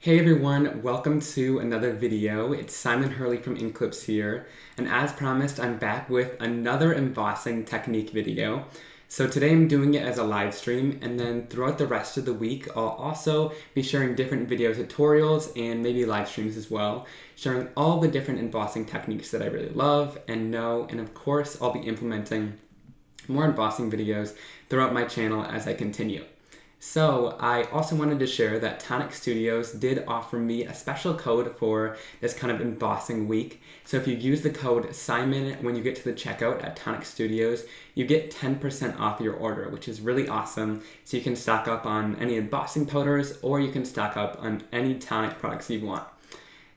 Hey everyone, welcome to another video. It's Simon Hurley from Inklips here, and as promised, I'm back with another embossing technique video. So today I'm doing it as a live stream, and then throughout the rest of the week, I'll also be sharing different video tutorials and maybe live streams as well, sharing all the different embossing techniques that I really love and know, and of course, I'll be implementing more embossing videos throughout my channel as I continue. So I also wanted to share that Tonic Studios did offer me a special code for this kind of embossing week. So if you use the code SIMON when you get to the checkout at Tonic Studios, you get 10% off your order, which is really awesome. So you can stock up on any embossing powders, or you can stock up on any Tonic products you want.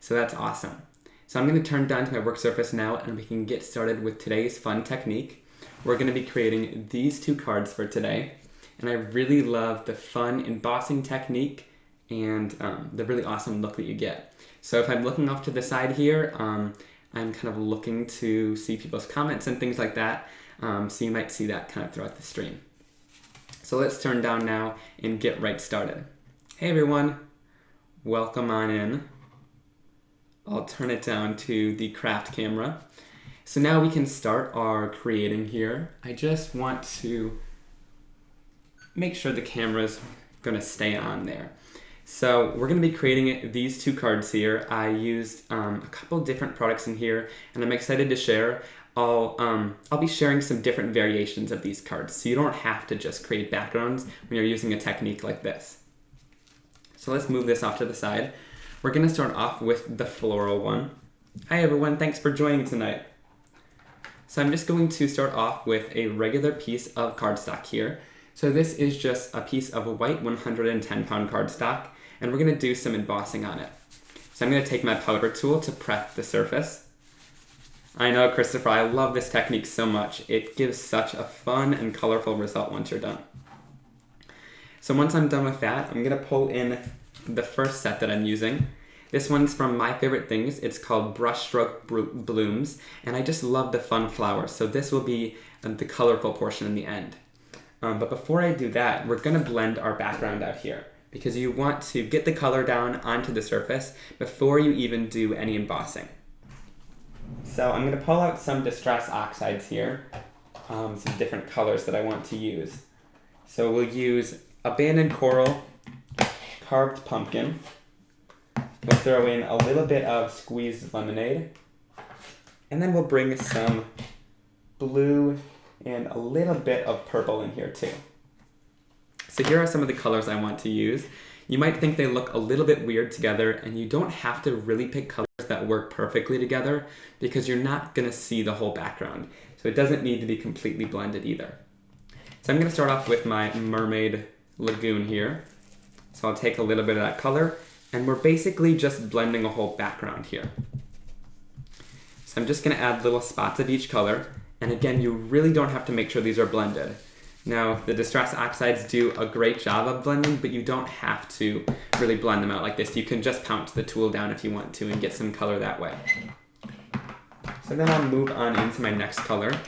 So that's awesome. So I'm going to turn down to my work surface now, and we can get started with today's fun technique. We're going to be creating these two cards for today. And I really love the fun embossing technique and the really awesome look that you get. So if I'm looking off to the side here, I'm kind of looking to see people's comments and things like that. So you might see that kind of throughout the stream. So let's turn down now and get right started. Hey everyone, welcome on in. I'll turn it down to the craft camera. So now we can start our creating here. I just want to make sure the camera's gonna stay on there. So we're gonna be creating these two cards here. I used a couple different products in here, and I'm excited to share. I'll be sharing some different variations of these cards, so you don't have to just create backgrounds when you're using a technique like this. So let's move this off to the side. We're gonna start off with the floral one. Hi everyone, thanks for joining tonight. So I'm just going to start off with a regular piece of cardstock here. So this is just a piece of white 110-pound cardstock, and we're going to do some embossing on it. So I'm going to take my powder tool to prep the surface. I know, Christopher, I love this technique so much. It gives such a fun and colorful result once you're done. So once I'm done with that, I'm going to pull in the first set that I'm using. This one's from My Favorite Things. It's called Brushstroke Blooms, and I just love the fun flowers. So this will be the colorful portion in the end. But before I do that, we're going to blend our background out here, because you want to get the color down onto the surface before you even do any embossing. So I'm going to pull out some Distress Oxides here, some different colors that I want to use. So we'll use Abandoned Coral, Carved Pumpkin. We'll throw in a little bit of Squeezed Lemonade, and then we'll bring some blue and a little bit of purple in here too. So here are some of the colors I want to use. You might think they look a little bit weird together, and you don't have to really pick colors that work perfectly together, because you're not gonna see the whole background. So it doesn't need to be completely blended either. So I'm gonna start off with my Mermaid Lagoon here. So I'll take a little bit of that color, and we're basically just blending a whole background here. So I'm just gonna add little spots of each color. And again, you really don't have to make sure these are blended. Now, the Distress Oxides do a great job of blending, but you don't have to really blend them out like this. You can just pounce the tool down if you want to and get some color that way. So then I'll move on into my next color.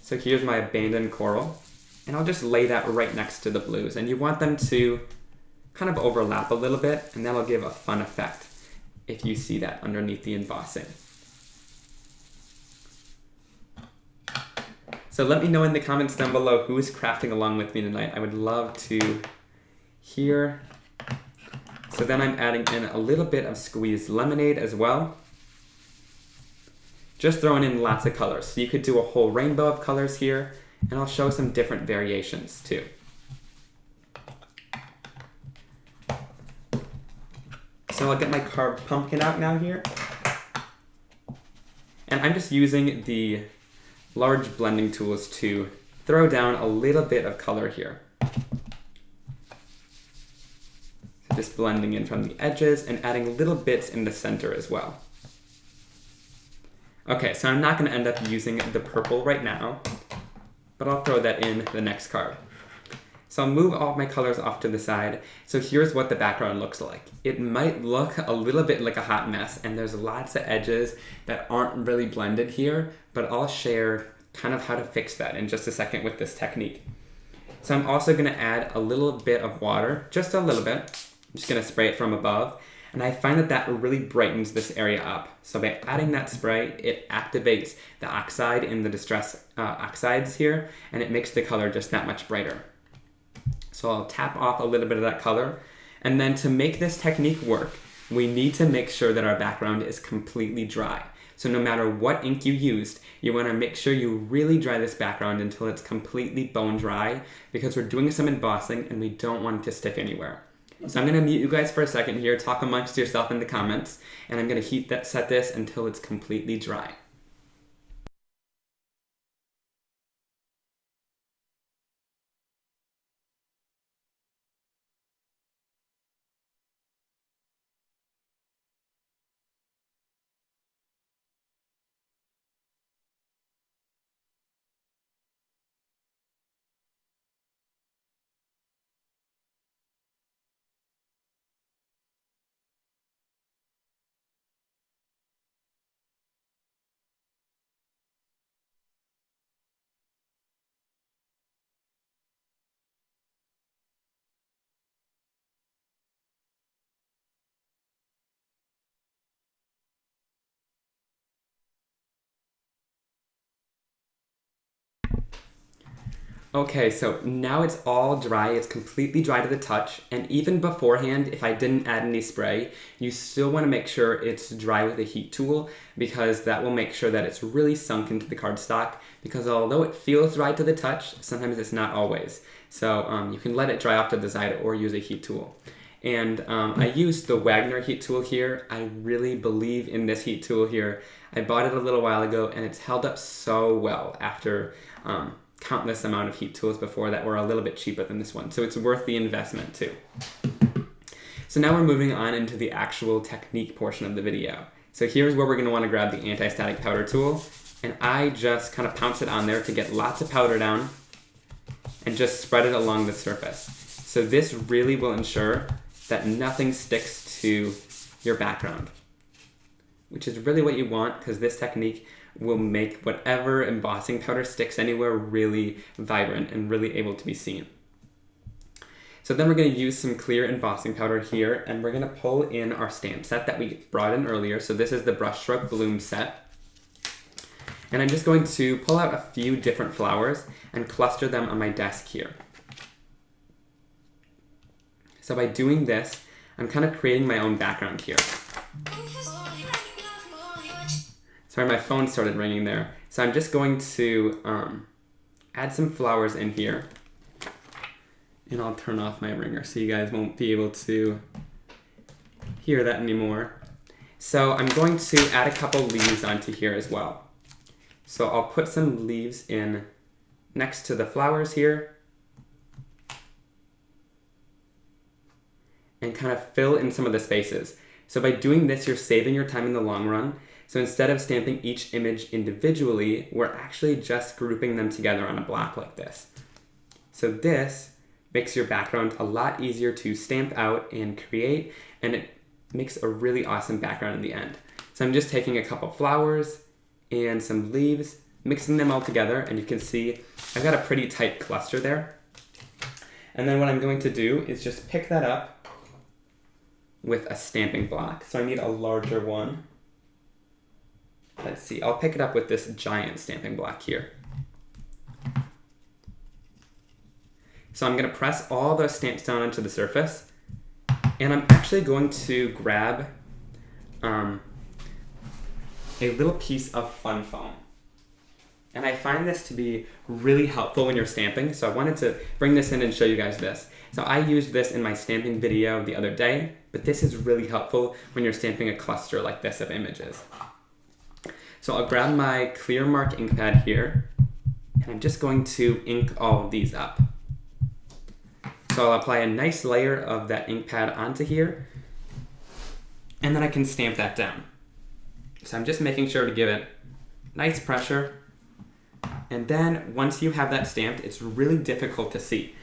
So here's my Abandoned Coral, and I'll just lay that right next to the blues. And you want them to kind of overlap a little bit, and that'll give a fun effect if you see that underneath the embossing. So let me know in the comments down below who is crafting along with me tonight. I would love to hear. So then I'm adding in a little bit of Squeezed Lemonade as well. Just throwing in lots of colors. So you could do a whole rainbow of colors here, and I'll show some different variations too. So I'll get my Carved Pumpkin out now here. And I'm just using the large blending tools to throw down a little bit of color here. So just blending in from the edges and adding little bits in the center as well. Okay, so I'm not going to end up using the purple right now, but I'll throw that in the next card. So I'll move all of my colors off to the side. So here's what the background looks like. It might look a little bit like a hot mess, and there's lots of edges that aren't really blended here, but I'll share kind of how to fix that in just a second with this technique. So I'm also gonna add a little bit of water, just a little bit, I'm just gonna spray it from above. And I find that that really brightens this area up. So by adding that spray, it activates the oxide in the distress oxides here, and it makes the color just that much brighter. So I'll tap off a little bit of that color. And then to make this technique work, we need to make sure that our background is completely dry. So no matter what ink you used, you want to make sure you really dry this background until it's completely bone dry, because we're doing some embossing and we don't want it to stick anywhere. So I'm going to mute you guys for a second here, talk amongst yourself in the comments, and I'm going to set this until it's completely dry. Okay, so now it's all dry, it's completely dry to the touch, and even beforehand, if I didn't add any spray, you still want to make sure it's dry with a heat tool, because that will make sure that it's really sunk into the cardstock, because although it feels dry to the touch, sometimes it's not always. So you can let it dry off to the side or use a heat tool. And I used the WAGNER heat tool here. I really believe in this heat tool here. I bought it a little while ago, and it's held up so well after countless amount of heat tools before that were a little bit cheaper than this one. So it's worth the investment too. So now we're moving on into the actual technique portion of the video. So here's where we're going to want to grab the anti-static powder tool, and I just kind of pounce it on there to get lots of powder down and just spread it along the surface. So this really will ensure that nothing sticks to your background, which is really what you want, because this technique will make whatever embossing powder sticks anywhere really vibrant and really able to be seen. So then we're going to use some clear embossing powder here, and we're going to pull in our stamp set that we brought in earlier. So this is the Brushstroke Bloom set. And I'm just going to pull out a few different flowers and cluster them on my desk here. So by doing this, I'm kind of creating my own background here. Sorry, my phone started ringing there. So I'm just going to add some flowers in here. And I'll turn off my ringer so you guys won't be able to hear that anymore. So I'm going to add a couple leaves onto here as well. So I'll put some leaves in next to the flowers here and kind of fill in some of the spaces. So by doing this, you're saving your time in the long run. So instead of stamping each image individually, we're actually just grouping them together on a block like this. So this makes your background a lot easier to stamp out and create, and it makes a really awesome background in the end. So I'm just taking a couple flowers and some leaves, mixing them all together, and you can see I've got a pretty tight cluster there. And then what I'm going to do is just pick that up with a stamping block. So I need a larger one. Let's see, I'll pick it up with this giant stamping block here. So I'm going to press all those stamps down onto the surface, and I'm actually going to grab a little piece of fun foam. And I find this to be really helpful when you're stamping, so I wanted to bring this in and show you guys this. So I used this in my stamping video the other day, but this is really helpful when you're stamping a cluster like this of images. So I'll grab my clear mark ink pad here, and I'm just going to ink all of these up. So I'll apply a nice layer of that ink pad onto here, and then I can stamp that down. So I'm just making sure to give it nice pressure, and then once you have that stamped, it's really difficult to see.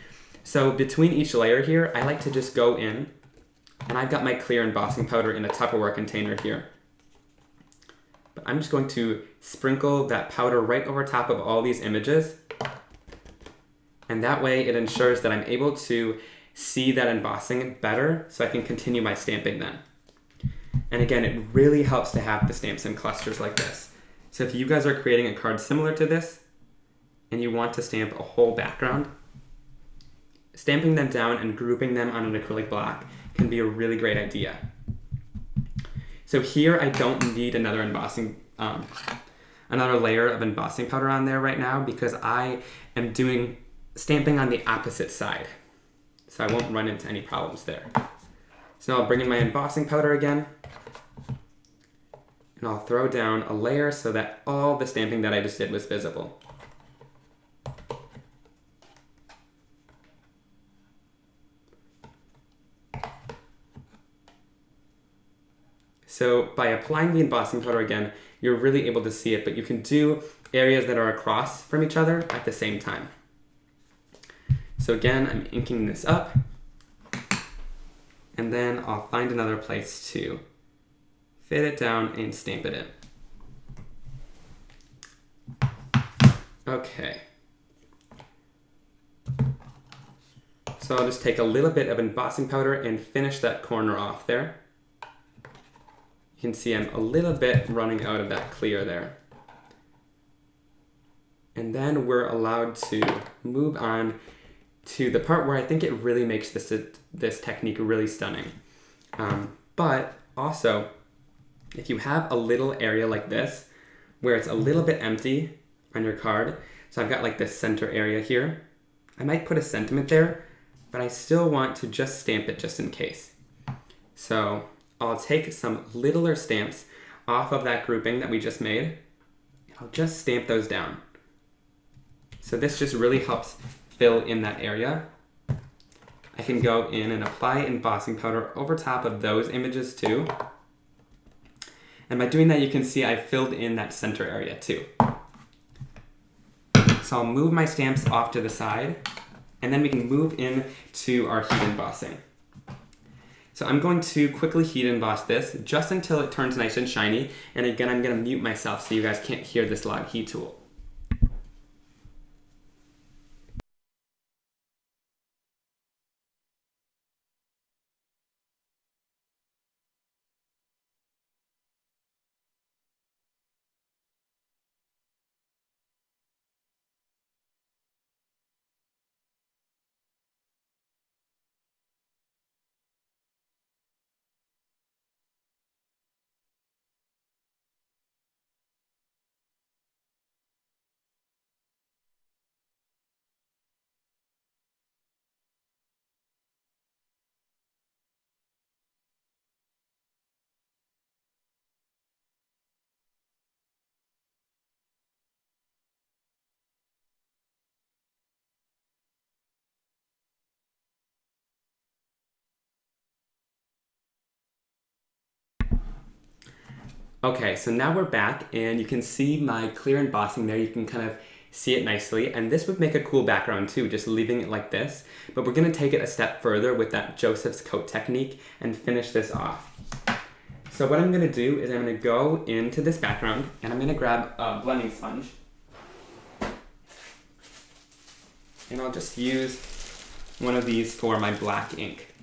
So between each layer here, I like to just go in, and I've got my clear embossing powder in a Tupperware container here. But I'm just going to sprinkle that powder right over top of all these images. And that way it ensures that I'm able to see that embossing better so I can continue my stamping then. And again, it really helps to have the stamps in clusters like this. So if you guys are creating a card similar to this and you want to stamp a whole background, stamping them down and grouping them on an acrylic block can be a really great idea. So here I don't need another embossing, another layer of embossing powder on there right now because I am doing stamping on the opposite side. So I won't run into any problems there. So now I'll bring in my embossing powder again, and I'll throw down a layer so that all the stamping that I just did was visible. So by applying the embossing powder again, you're really able to see it, but you can do areas that are across from each other at the same time. So again, I'm inking this up, and then I'll find another place to fit it down and stamp it in. Okay. So I'll just take a little bit of embossing powder and finish that corner off there. You can see I'm a little bit running out of that clear there. And then we're allowed to move on to the part where I think it really makes this technique really stunning. But also, if you have a little area like this, where it's a little bit empty on your card, so I've got like this center area here, I might put a sentiment there, but I still want to just stamp it just in case. So I'll take some littler stamps off of that grouping that we just made, and I'll just stamp those down. So this just really helps fill in that area. I can go in and apply embossing powder over top of those images too. And by doing that, you can see I filled in that center area too. So I'll move my stamps off to the side, and then we can move in to our heat embossing. So I'm going to quickly heat emboss this just until it turns nice and shiny. And again, I'm gonna mute myself so you guys can't hear this loud heat tool. Okay, so now we're back and you can see my clear embossing there. You can kind of see it nicely, and this would make a cool background too, just leaving it like this. But we're gonna take it a step further with that Joseph's coat technique and finish this off. So what I'm gonna do is I'm gonna go into this background and I'm gonna grab a blending sponge. And I'll just use one of these for my black ink.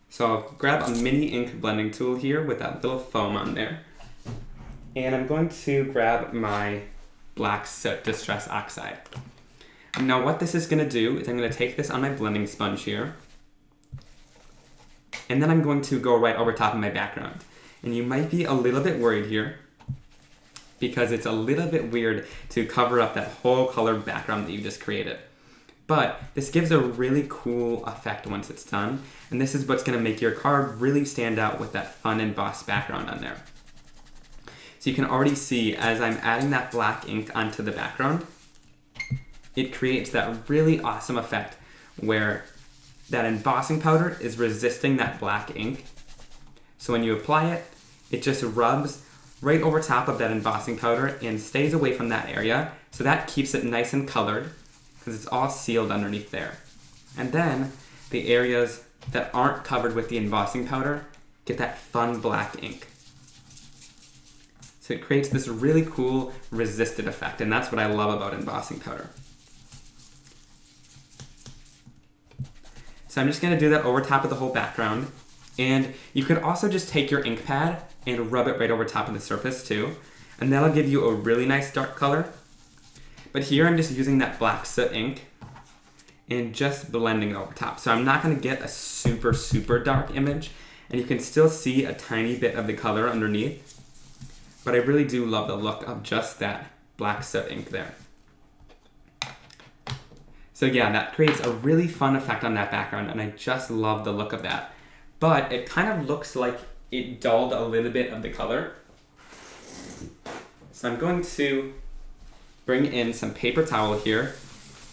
So I'll grab a mini ink blending tool here with that little foam on there. And I'm going to grab my black soot distress oxide. Now what this is gonna do is I'm gonna take this on my blending sponge here, and then I'm going to go right over top of my background. And you might be a little bit worried here because it's a little bit weird to cover up that whole colored background that you just created. But this gives a really cool effect once it's done, and this is what's gonna make your card really stand out with that fun embossed background on there. So you can already see as I'm adding that black ink onto the background, it creates that really awesome effect where that embossing powder is resisting that black ink. So when you apply it, it just rubs right over top of that embossing powder and stays away from that area. So that keeps it nice and colored, because it's all sealed underneath there. And then the areas that aren't covered with the embossing powder get that fun black ink. So it creates this really cool resisted effect, and that's what I love about embossing powder. So I'm just going to do that over top of the whole background. And you could also just take your ink pad and rub it right over top of the surface too. And that'll give you a really nice dark color. But here I'm just using that black soot ink and just blending it over top. So I'm not going to get a super, super dark image. And you can still see a tiny bit of the color underneath. But I really do love the look of just that black soot ink there. So yeah, that creates a really fun effect on that background, and I just love the look of that. But it kind of looks like it dulled a little bit of the color. So I'm going to bring in some paper towel here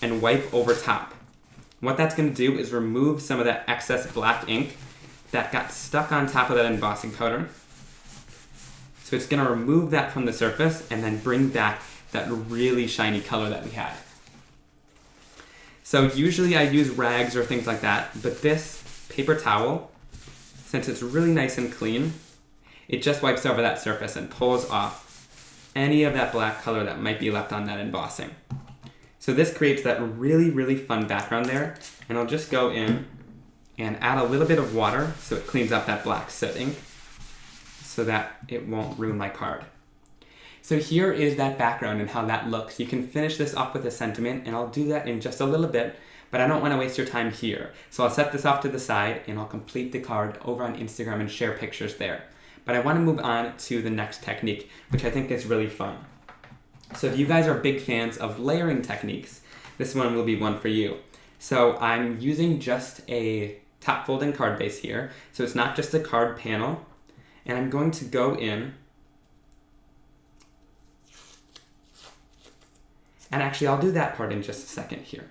and wipe over top. What that's going to do is remove some of that excess black ink that got stuck on top of that embossing powder. So it's going to remove that from the surface and then bring back that really shiny color that we had. So usually I use rags or things like that, but this paper towel, since it's really nice and clean, it just wipes over that surface and pulls off any of that black color that might be left on that embossing. So this creates that really, really fun background there, and I'll just go in and add a little bit of water so it cleans up that black soot ink so that it won't ruin my card. So here is that background and how that looks. You can finish this off with a sentiment, and I'll do that in just a little bit, but I don't want to waste your time here. So I'll set this off to the side and I'll complete the card over on Instagram and share pictures there. But I want to move on to the next technique, which I think is really fun. So if you guys are big fans of layering techniques, this one will be one for you. So I'm using just a top folding card base here. So it's not just a card panel. And I'm going to go in, and actually I'll do that part in just a second here.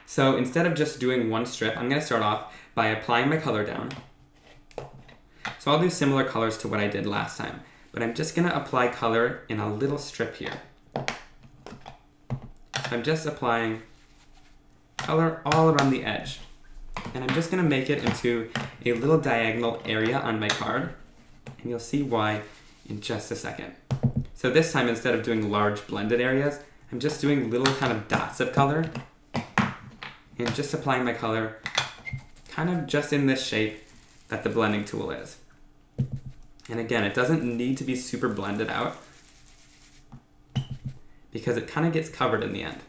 So instead of just doing one strip, I'm going to start off by applying my color down. So I'll do similar colors to what I did last time, but I'm just going to apply color in a little strip here. So I'm just applying color all around the edge. And I'm just going to make it into a little diagonal area on my card, and you'll see why in just a second. So this time, instead of doing large blended areas, I'm just doing little kind of dots of color and just applying my color kind of just in this shape that the blending tool is. And again, it doesn't need to be super blended out because it kind of gets covered in the end.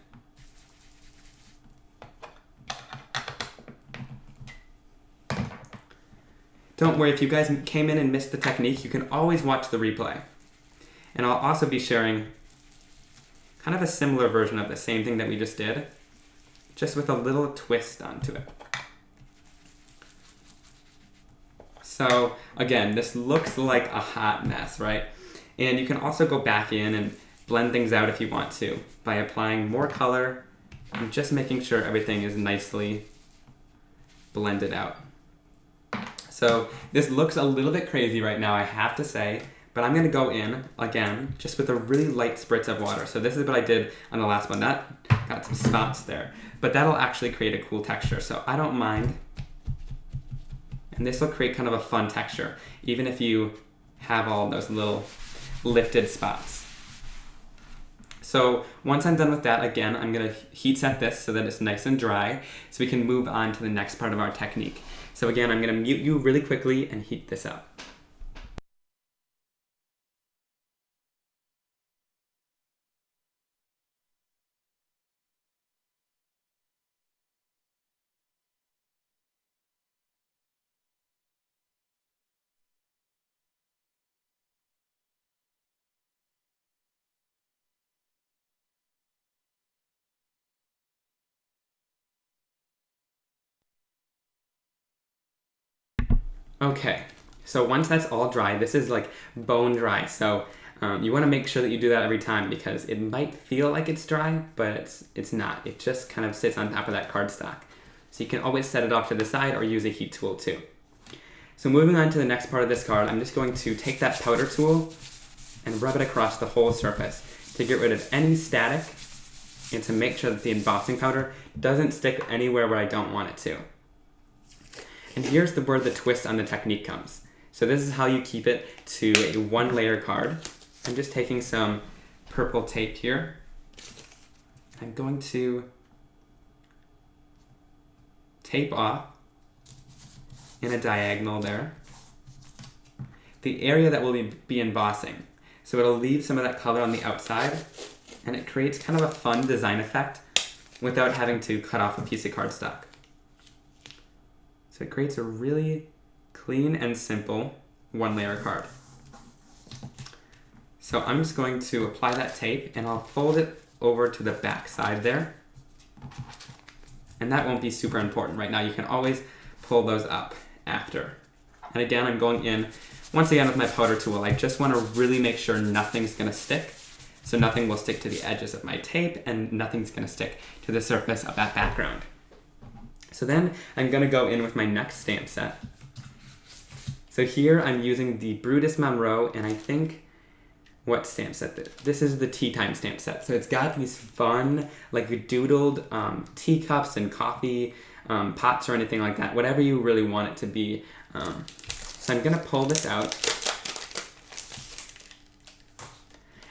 Don't worry, if you guys came in and missed the technique, you can always watch the replay. And I'll also be sharing kind of a similar version of the same thing that we just did, just with a little twist onto it. So again, this looks like a hot mess, right? And you can also go back in and blend things out if you want to by applying more color and just making sure everything is nicely blended out. So this looks a little bit crazy right now, I have to say, but I'm going to go in, again, just with a really light spritz of water. So this is what I did on the last one. That got some spots there, but that'll actually create a cool texture, so I don't mind. And this will create kind of a fun texture, even if you have all those little lifted spots. So once I'm done with that, again, I'm going to heat set this so that it's nice and dry, so we can move on to the next part of our technique. So again, I'm going to mute you really quickly and heat this up. Okay, so once that's all dry, this is like bone dry, so you want to make sure that you do that every time because it might feel like it's dry, but it's not. It just kind of sits on top of that cardstock. So you can always set it off to the side or use a heat tool too. So moving on to the next part of this card, I'm just going to take that powder tool and rub it across the whole surface to get rid of any static and to make sure that the embossing powder doesn't stick anywhere where I don't want it to. And here's where the twist on the technique comes. So this is how you keep it to a one layer card. I'm just taking some purple tape here. I'm going to tape off in a diagonal there the area that we'll be embossing. So it'll leave some of that color on the outside, and it creates kind of a fun design effect without having to cut off a piece of cardstock. So it creates a really clean and simple one-layer card. So I'm just going to apply that tape, and I'll fold it over to the back side there. And that won't be super important right now. You can always pull those up after. And again, I'm going in, once again with my powder tool, I just want to really make sure nothing's going to stick. So nothing will stick to the edges of my tape, and nothing's going to stick to the surface of that background. So then I'm going to go in with my next stamp set. So here I'm using the Brutus Monroe, and I think, what stamp set? This is the Tea Time stamp set. So it's got these fun, like doodled teacups and coffee pots or anything like that, whatever you really want it to be. So I'm going to pull this out.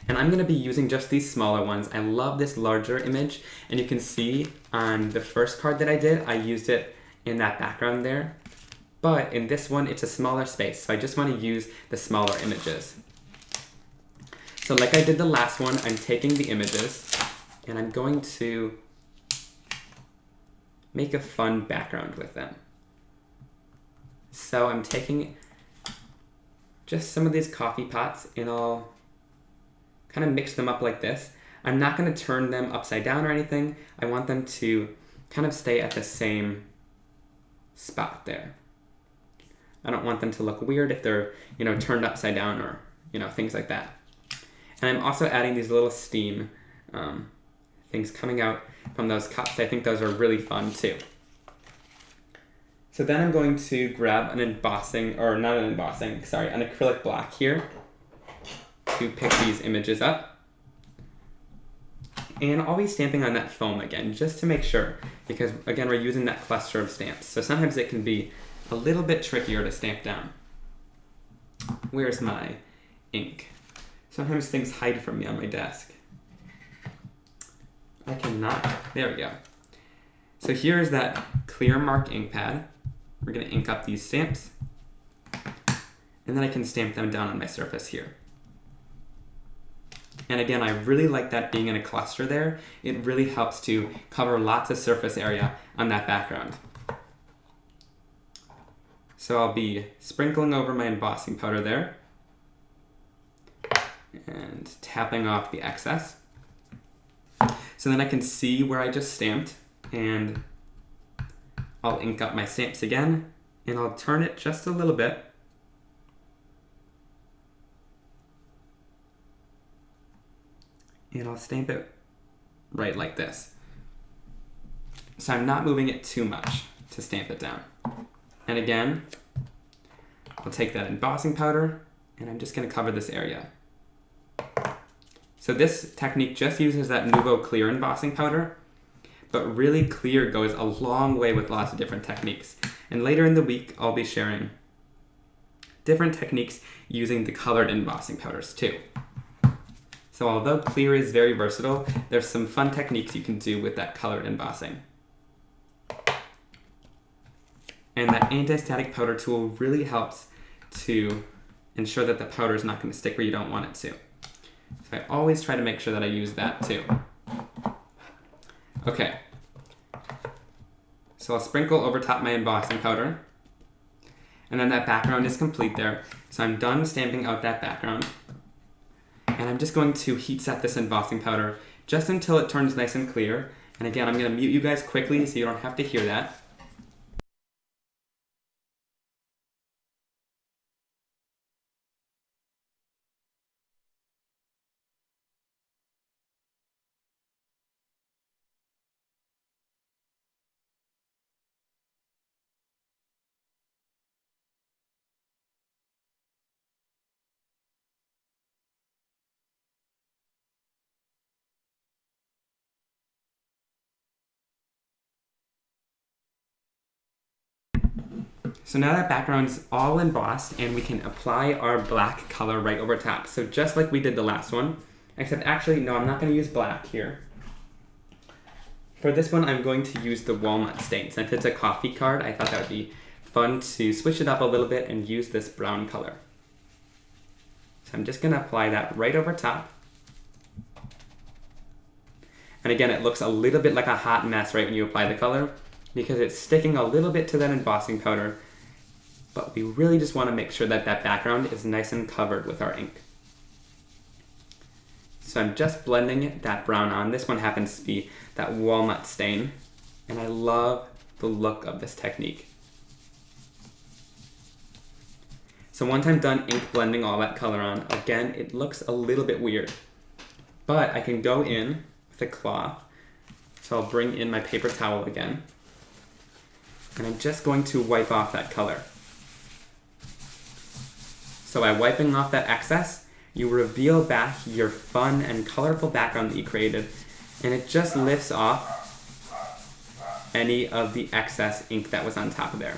And I'm going to be using just these smaller ones. I love this larger image, and you can see on the first card that I did, I used it in that background there. But in this one, it's a smaller space, so I just want to use the smaller images. So like I did the last one, I'm taking the images, and I'm going to make a fun background with them. So I'm taking just some of these coffee pots, and I'll kind of mix them up like this. I'm not going to turn them upside down or anything. I want them to kind of stay at the same spot there. I don't want them to look weird if they're, turned upside down or, things like that. And I'm also adding these little steam things coming out from those cups. I think those are really fun too. So then I'm going to grab an acrylic block here to pick these images up. And I'll be stamping on that foam again, just to make sure, because again, we're using that cluster of stamps. So sometimes it can be a little bit trickier to stamp down. Where's my ink? Sometimes things hide from me on my desk. I cannot, there we go. So here's that clear mark ink pad. We're gonna ink up these stamps, and then I can stamp them down on my surface here. And again, I really like that being in a cluster there. It really helps to cover lots of surface area on that background. So I'll be sprinkling over my embossing powder there and tapping off the excess. So then I can see where I just stamped, and I'll ink up my stamps again, and I'll turn it just a little bit. And I'll stamp it right like this. So I'm not moving it too much to stamp it down. And again, I'll take that embossing powder, and I'm just going to cover this area. So this technique just uses that Nuvo clear embossing powder, but really clear goes a long way with lots of different techniques. And later in the week, I'll be sharing different techniques using the colored embossing powders too. So although clear is very versatile, there's some fun techniques you can do with that colored embossing. And that anti-static powder tool really helps to ensure that the powder is not going to stick where you don't want it to. So I always try to make sure that I use that too. Okay. So I'll sprinkle over top my embossing powder. And then that background is complete there. So I'm done stamping out that background. And I'm just going to heat set this embossing powder just until it turns nice and clear. And again, I'm going to mute you guys quickly so you don't have to hear that. So now that background's all embossed, and we can apply our black color right over top. So just like we did the last one, except actually, no, I'm not going to use black here. For this one, I'm going to use the walnut stain. Since it's a coffee card, I thought that would be fun to switch it up a little bit and use this brown color. So I'm just going to apply that right over top. And again, it looks a little bit like a hot mess right when you apply the color because it's sticking a little bit to that embossing powder, but we really just want to make sure that that background is nice and covered with our ink. So I'm just blending that brown on. This one happens to be that walnut stain, and I love the look of this technique. So once I'm done ink blending all that color on, again, it looks a little bit weird, but I can go in with a cloth. So I'll bring in my paper towel again, and I'm just going to wipe off that color. So by wiping off that excess, you reveal back your fun and colorful background that you created, and it just lifts off any of the excess ink that was on top of there.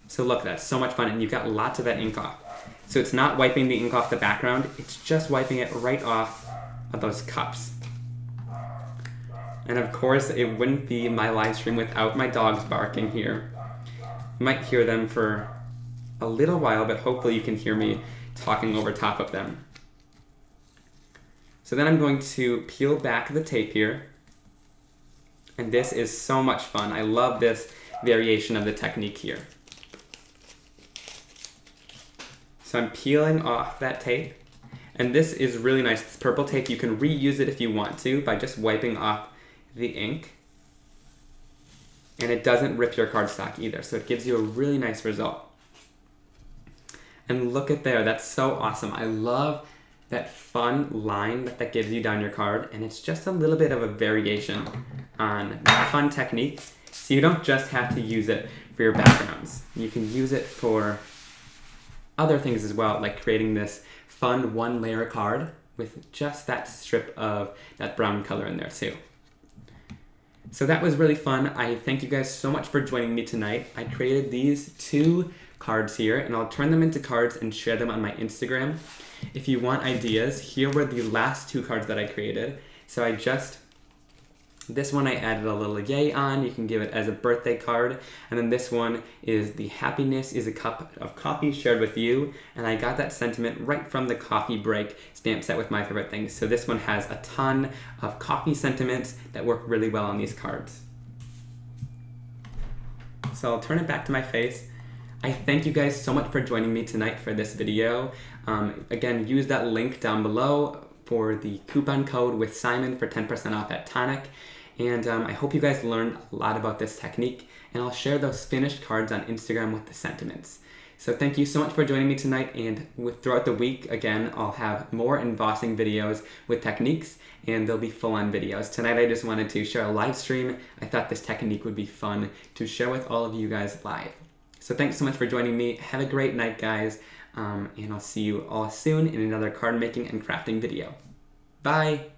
So look, that's so much fun, and you've got lots of that ink off. So it's not wiping the ink off the background, it's just wiping it right off of those cups. And of course, it wouldn't be my live stream without my dogs barking here. You might hear them for a little while, but hopefully you can hear me talking over top of them. So then I'm going to peel back the tape here. And this is so much fun. I love this variation of the technique here. So I'm peeling off that tape. And this is really nice. This purple tape, you can reuse it if you want to by just wiping off the ink. And it doesn't rip your cardstock either, so it gives you a really nice result. And look at there, that's so awesome. I love that fun line that gives you down your card, and it's just a little bit of a variation on that fun technique. So you don't just have to use it for your backgrounds. You can use it for other things as well, like creating this fun one-layer card with just that strip of that brown color in there too. So that was really fun. I thank you guys so much for joining me tonight. I created these 2 cards here, and I'll turn them into cards and share them on my Instagram. If you want ideas, here were the last 2 cards that I created. So this one I added a little yay on. You can give it as a birthday card. And then this one is the happiness is a cup of coffee shared with you. And I got that sentiment right from the coffee break stamp set with my favorite things. So this one has a ton of coffee sentiments that work really well on these cards. So I'll turn it back to my face. I thank you guys so much for joining me tonight for this video. Again, use that link down below for the coupon code with Simon for 10% off at Tonic. And I hope you guys learned a lot about this technique, and I'll share those finished cards on Instagram with the sentiments. So thank you so much for joining me tonight, and throughout the week, again, I'll have more embossing videos with techniques, and they'll be full-on videos. Tonight I just wanted to share a live stream. I thought this technique would be fun to share with all of you guys live. So thanks so much for joining me. Have a great night, guys, and I'll see you all soon in another card making and crafting video. Bye!